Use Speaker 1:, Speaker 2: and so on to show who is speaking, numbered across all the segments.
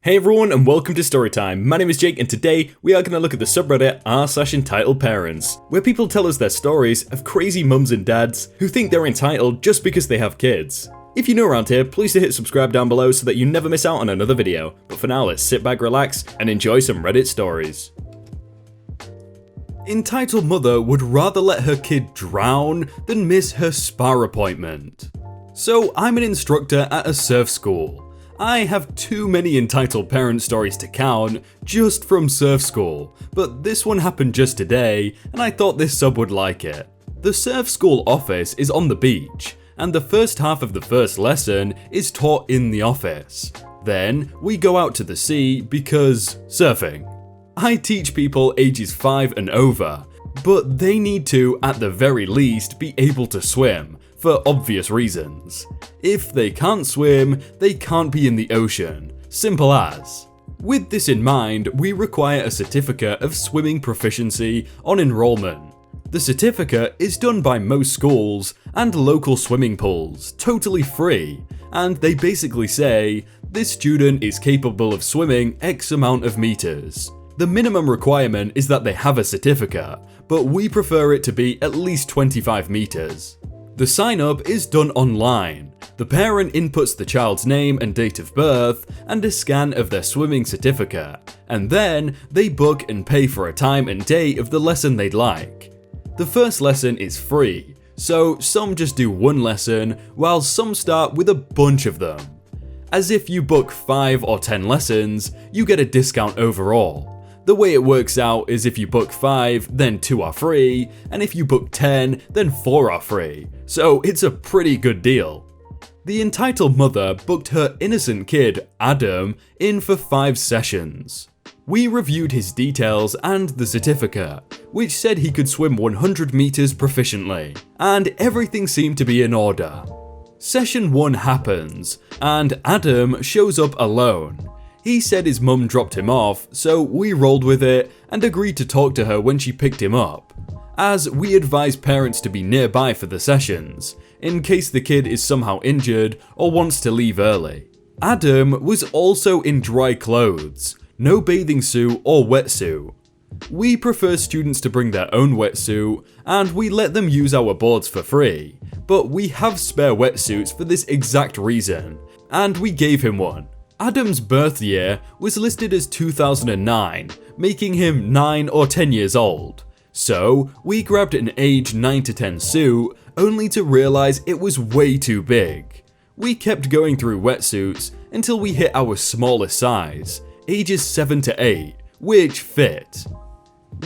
Speaker 1: Hey everyone and welcome to Storytime. My name is Jake and today we are going to look at the subreddit r/entitledparents, where people tell us their stories of crazy mums and dads who think they're entitled just because they have kids. If you're new around here, please hit subscribe down below so that you never miss out on another video. But for now, let's sit back, relax, and enjoy some Reddit stories. Entitled mother would rather let her kid drown than miss her spa appointment. So I'm an instructor at a surf school. I have too many entitled parent stories to count just from surf school, but this one happened just today and I thought this sub would like it. The surf school office is on the beach and the first half of the first lesson is taught in the office. Then we go out to the sea because surfing. I teach people ages 5 and over, but they need to, at the very least, be able to swim. For obvious reasons. If they can't swim, they can't be in the ocean. Simple as. With this in mind, we require a certificate of swimming proficiency on enrollment. The certificate is done by most schools and local swimming pools, totally free, and they basically say, this student is capable of swimming X amount of meters. The minimum requirement is that they have a certificate, but we prefer it to be at least 25 meters. The sign-up is done online. The parent inputs the child's name and date of birth and a scan of their swimming certificate, and then they book and pay for a time and date of the lesson they'd like. The first lesson is free, so some just do one lesson while some start with a bunch of them. As if you book 5 or 10 lessons, you get a discount overall. The way it works out is if you book 5, then 2 are free, and if you book 10, then 4 are free, so it's a pretty good deal. The entitled mother booked her innocent kid, Adam, in for 5 sessions. We reviewed his details and the certificate, which said he could swim 100 meters proficiently, and everything seemed to be in order. Session 1 happens, and Adam shows up alone. He said his mum dropped him off, so we rolled with it and agreed to talk to her when she picked him up, as we advise parents to be nearby for the sessions, in case the kid is somehow injured or wants to leave early. Adam was also in dry clothes, no bathing suit or wetsuit. We prefer students to bring their own wetsuit, and we let them use our boards for free, but we have spare wetsuits for this exact reason, and we gave him one. Adam's birth year was listed as 2009, making him 9 or 10 years old. So we grabbed an age 9 to 10 suit, only to realize it was way too big. We kept going through wetsuits until we hit our smallest size, ages 7 to 8, which fit.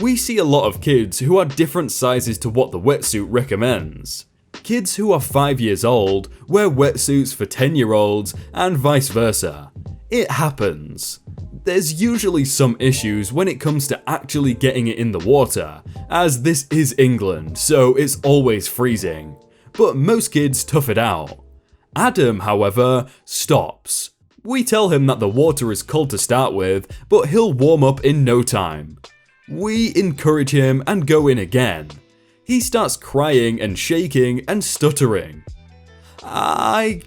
Speaker 1: We see a lot of kids who are different sizes to what the wetsuit recommends. Kids who are 5 years old wear wetsuits for 10-year-olds and vice versa. It happens. There's usually some issues when it comes to actually getting it in the water, as this is England, so it's always freezing. But most kids tough it out. Adam, however, stops. We tell him that the water is cold to start with, but he'll warm up in no time. We encourage him and go in again. He starts crying and shaking and stuttering. I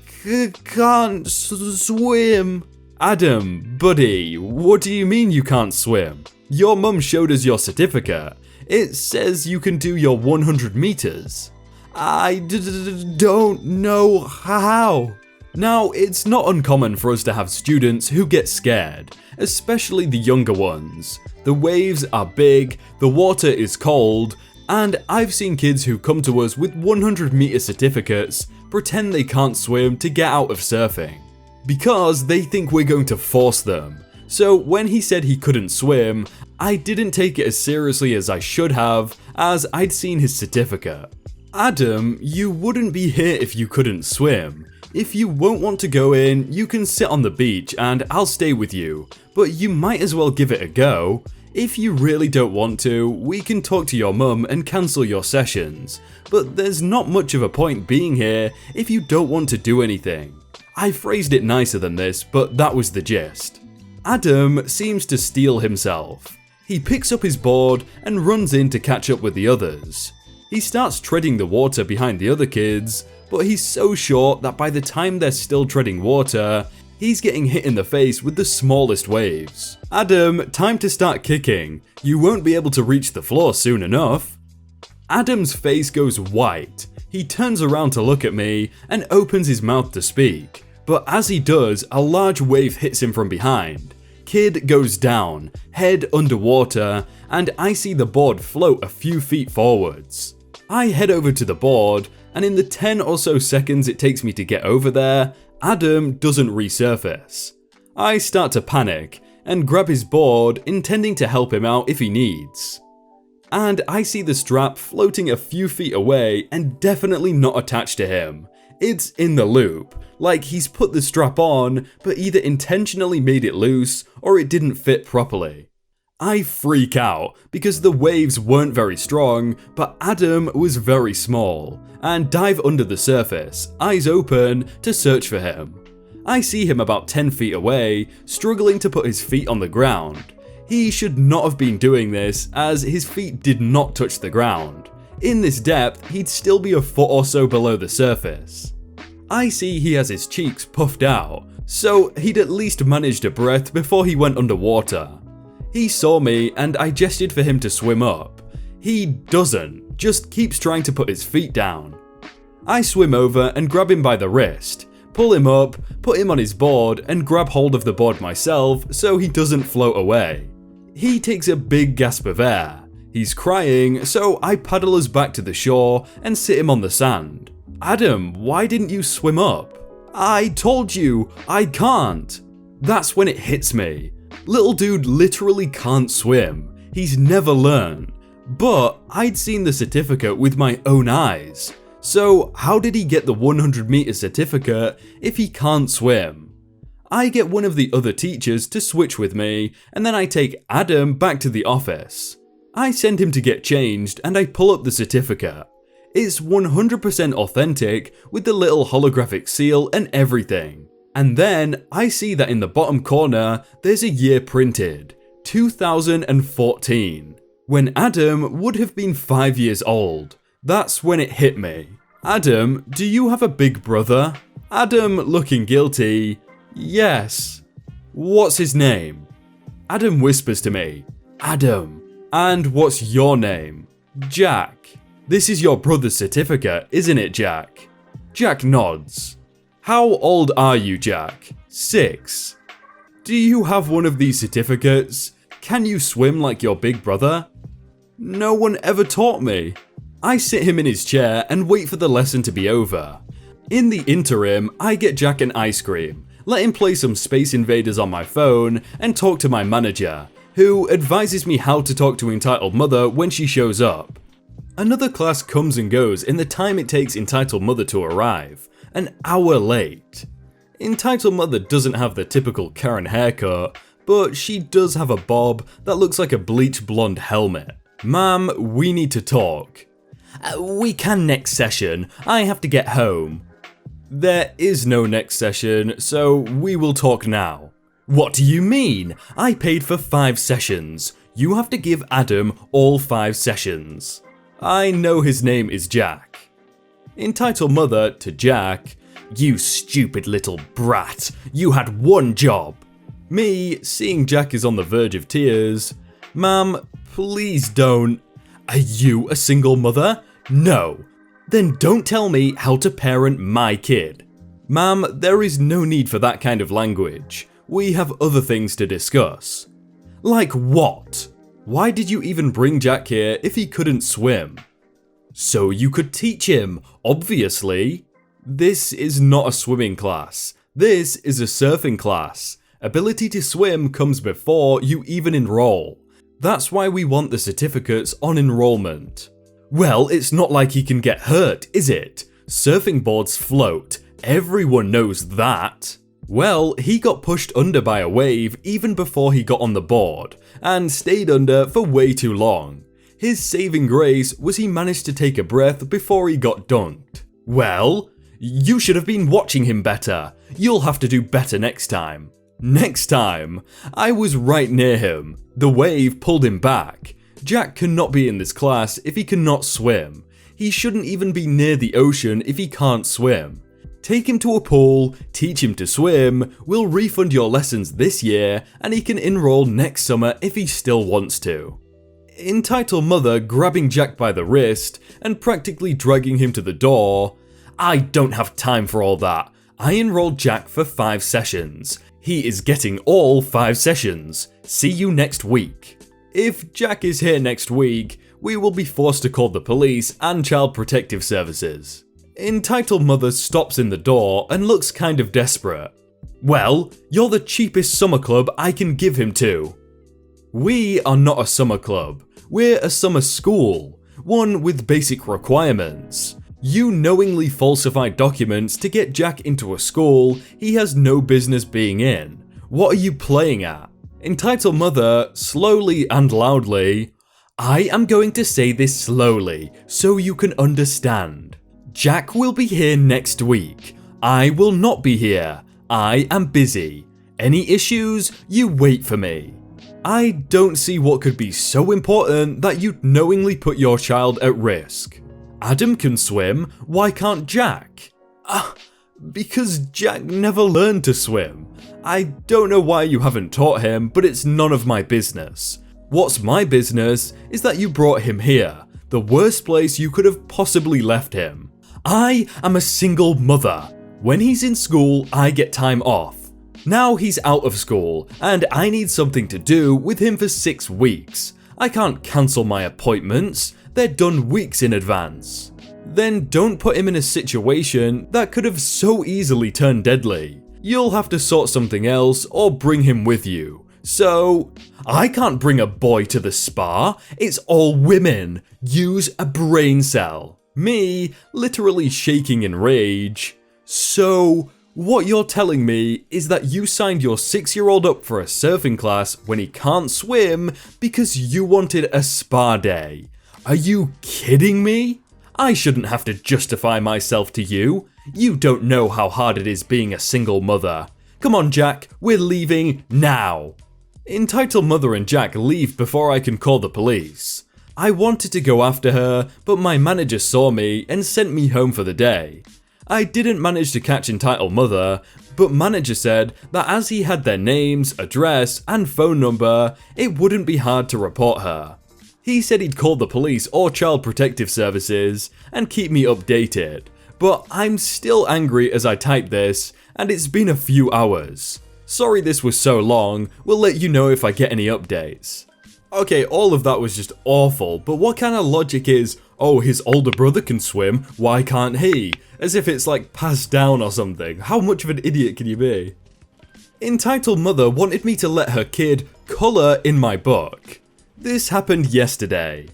Speaker 1: can't swim. Adam, buddy, what do you mean you can't swim? Your mum showed us your certificate. It says you can do your 100 meters. I don't know how. Now, it's not uncommon for us to have students who get scared, especially the younger ones. The waves are big, the water is cold, and I've seen kids who come to us with 100-meter certificates pretend they can't swim to get out of surfing, because they think we're going to force them. So when he said he couldn't swim, I didn't take it as seriously as I should have, as I'd seen his certificate. Adam, you wouldn't be here if you couldn't swim. If you won't want to go in, you can sit on the beach and I'll stay with you, but you might as well give it a go. If you really don't want to, we can talk to your mum and cancel your sessions, but there's not much of a point being here if you don't want to do anything. I phrased it nicer than this, but that was the gist. Adam seems to steal himself. He picks up his board and runs in to catch up with the others. He starts treading the water behind the other kids, but he's so short that by the time they're still treading water, He's getting hit in the face with the smallest waves. Adam, time to start kicking. You won't be able to reach the floor soon enough. Adam's face goes white. He turns around to look at me and opens his mouth to speak. But as he does, a large wave hits him from behind. Kid goes down, head underwater, and I see the board float a few feet forwards. I head over to the board, and in the 10 or so seconds it takes me to get over there, Adam doesn't resurface. I start to panic and grab his board, intending to help him out if he needs. And I see the strap floating a few feet away and definitely not attached to him. It's in the loop, like he's put the strap on but either intentionally made it loose or it didn't fit properly. I freak out because the waves weren't very strong, but Adam was very small, and dive under the surface, eyes open, to search for him. I see him about 10 feet away, struggling to put his feet on the ground. He should not have been doing this, as his feet did not touch the ground. In this depth, he'd still be a foot or so below the surface. I see he has his cheeks puffed out, so he'd at least managed a breath before he went underwater. He saw me and I gestured for him to swim up. He doesn't, just keeps trying to put his feet down. I swim over and grab him by the wrist, pull him up, put him on his board, and grab hold of the board myself so he doesn't float away. He takes a big gasp of air. He's crying, so I paddle us back to the shore and sit him on the sand. Adam, why didn't you swim up? I told you, I can't. That's when it hits me. Little dude literally can't swim. He's never learned. But I'd seen the certificate with my own eyes. So how did he get the 100-meter certificate if he can't swim? I get one of the other teachers to switch with me, and then I take Adam back to the office. I send him to get changed and I pull up the certificate. It's 100% authentic with the little holographic seal and everything. And then I see that in the bottom corner there's a year printed, 2014, when Adam would have been 5 years old. That's when it hit me. Adam, do you have a big brother? Adam, looking guilty, yes. What's his name? Adam whispers to me, Adam. And what's your name? Jack. This is your brother's certificate, isn't it, Jack? Jack nods. How old are you, Jack? 6. Do you have one of these certificates? Can you swim like your big brother? No one ever taught me. I sit him in his chair and wait for the lesson to be over. In the interim, I get Jack an ice cream, let him play some Space Invaders on my phone, and talk to my manager, who advises me how to talk to Entitled Mother when she shows up. Another class comes and goes in the time it takes Entitled Mother to arrive. An hour late. Entitled Mother doesn't have the typical Karen haircut, but she does have a bob that looks like a bleach blonde helmet. Ma'am, we need to talk. We can next session. I have to get home. There is no next session, so we will talk now. What do you mean? I paid for 5 sessions. You have to give Adam all 5 sessions. I know his name is Jack. Entitled Mother to Jack, you stupid little brat, you had one job. Me, seeing Jack is on the verge of tears, ma'am, please don't. Are you a single mother? No. Then don't tell me how to parent my kid. Ma'am, there is no need for that kind of language. We have other things to discuss. Like what? Why did you even bring Jack here if he couldn't swim? So you could teach him, obviously. This is not a swimming class. This is a surfing class. Ability to swim comes before you even enroll. That's why we want the certificates on enrollment. Well, it's not like he can get hurt, is it? Surfing boards float. Everyone knows that. Well, he got pushed under by a wave even before he got on the board, and stayed under for way too long. His saving grace was he managed to take a breath before he got dunked. Well, you should have been watching him better. You'll have to do better next time. Next time? I was right near him. The wave pulled him back. Jack cannot be in this class if he cannot swim. He shouldn't even be near the ocean if he can't swim. Take him to a pool, teach him to swim, we'll refund your lessons this year, and he can enroll next summer if he still wants to. Entitled mother grabbing Jack by the wrist and practically dragging him to the door. I don't have time for all that. I enrolled Jack for 5 sessions. He is getting all 5 sessions. See you next week. If Jack is here next week, we will be forced to call the police and Child Protective Services. Entitled mother stops in the door and looks kind of desperate. Well, you're the cheapest summer club I can give him to. We are not a summer club. We're a summer school, one with basic requirements. You knowingly falsified documents to get Jack into a school he has no business being in. What are you playing at? Entitled mother, slowly and loudly, I am going to say this slowly so you can understand. Jack will be here next week. I will not be here. I am busy. Any issues, you wait for me. I don't see what could be so important that you'd knowingly put your child at risk. Adam can swim, why can't Jack? Because Jack never learned to swim. I don't know why you haven't taught him, but it's none of my business. What's my business is that you brought him here, the worst place you could have possibly left him. I am a single mother. When he's in school, I get time off. Now he's out of school, and I need something to do with him for 6 weeks. I can't cancel my appointments, they're done weeks in advance. Then don't put him in a situation that could have so easily turned deadly. You'll have to sort something else or bring him with you. So, I can't bring a boy to the spa, it's all women. Use a brain cell. Me, literally shaking in rage. So, what you're telling me is that you signed your 6-year-old up for a surfing class when he can't swim because you wanted a spa day. Are you kidding me? I shouldn't have to justify myself to you. You don't know how hard it is being a single mother. Come on, Jack, we're leaving now. Entitled mother and Jack leave before I can call the police. I wanted to go after her, but my manager saw me and sent me home for the day. I didn't manage to catch entitled mother, but manager said that as he had their names, address, and phone number, it wouldn't be hard to report her. He said he'd call the police or Child Protective Services and keep me updated, but I'm still angry as I type this, and it's been a few hours. Sorry this was so long, we'll let you know if I get any updates. Okay, all of that was just awful, but what kind of logic is, oh, his older brother can swim, why can't he? As if it's like passed down or something. How much of an idiot can you be? Entitled mother wanted me to let her kid colour in my book. This happened yesterday.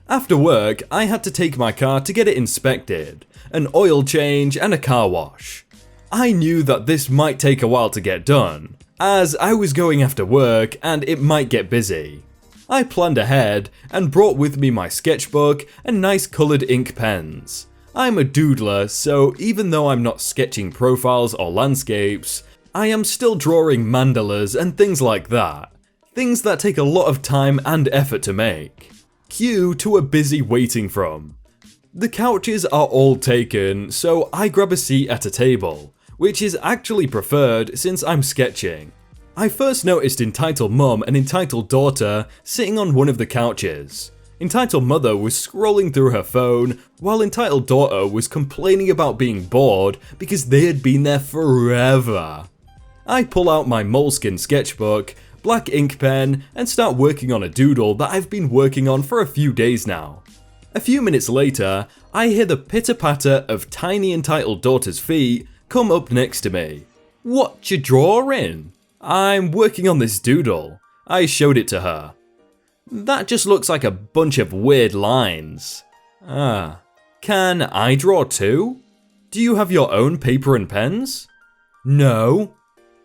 Speaker 1: After work, I had to take my car to get it inspected, an oil change and a car wash. I knew that this might take a while to get done, as I was going after work and it might get busy. I planned ahead and brought with me my sketchbook and nice coloured ink pens. I'm a doodler, so even though I'm not sketching profiles or landscapes, I am still drawing mandalas and things like that. Things that take a lot of time and effort to make. Cue to a busy waiting from. The couches are all taken, so I grab a seat at a table, which is actually preferred since I'm sketching. I first noticed entitled mum and entitled daughter sitting on one of the couches. Entitled mother was scrolling through her phone, while entitled daughter was complaining about being bored because they had been there forever. I pull out my moleskin sketchbook, black ink pen, and start working on a doodle that I've been working on for a few days now. A few minutes later, I hear the pitter-patter of tiny entitled daughter's feet come up next to me. What you drawing? I'm working on this doodle. I showed it to her. That just looks like a bunch of weird lines. Can I draw too? Do you have your own paper and pens? No.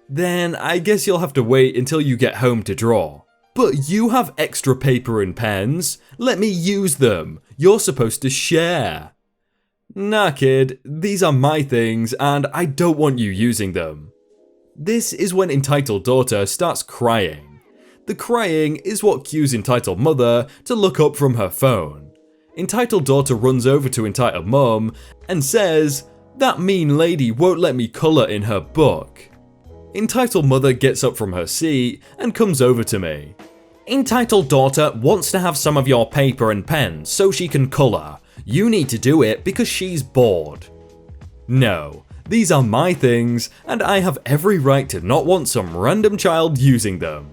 Speaker 1: Then I guess you'll have to wait until you get home to draw. But you have extra paper and pens. Let me use them. You're supposed to share. Nah, kid, these are my things and I don't want you using them. This is when entitled daughter starts crying. The crying is what cues entitled mother to look up from her phone. Entitled daughter runs over to entitled mum and says, That mean lady won't let me colour in her book. Entitled mother gets up from her seat and comes over to me. Entitled daughter wants to have some of your paper and pens so she can colour. You need to do it because she's bored. No, these are my things and I have every right to not want some random child using them.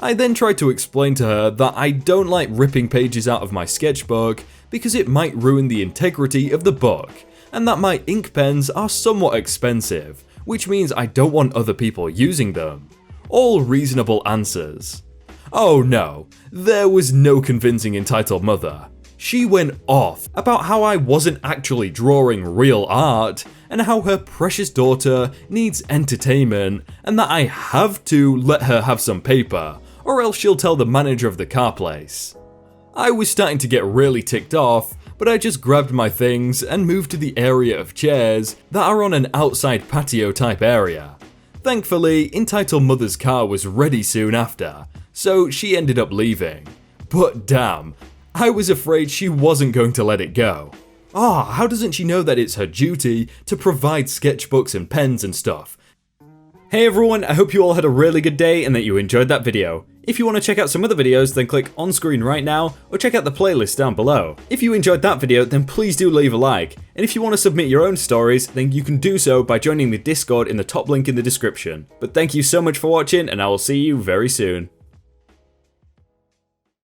Speaker 1: I then tried to explain to her that I don't like ripping pages out of my sketchbook because it might ruin the integrity of the book, and that my ink pens are somewhat expensive, which means I don't want other people using them. All reasonable answers. Oh no, there was no convincing entitled mother. She went off about how I wasn't actually drawing real art, and how her precious daughter needs entertainment, and that I have to let her have some paper, or else she'll tell the manager of the car place. I was starting to get really ticked off, but I just grabbed my things and moved to the area of chairs that are on an outside patio type area. Thankfully, entitled mother's car was ready soon after, so she ended up leaving. But damn, I was afraid she wasn't going to let it go. How doesn't she know that it's her duty to provide sketchbooks and pens and stuff? Hey everyone, I hope you all had a really good day and that you enjoyed that video. If you want to check out some other videos, then click on screen right now, or check out the playlist down below. If you enjoyed that video, then please do leave a like, and if you want to submit your own stories, then you can do so by joining the Discord in the top link in the description. But thank you so much for watching, and I will see you very soon.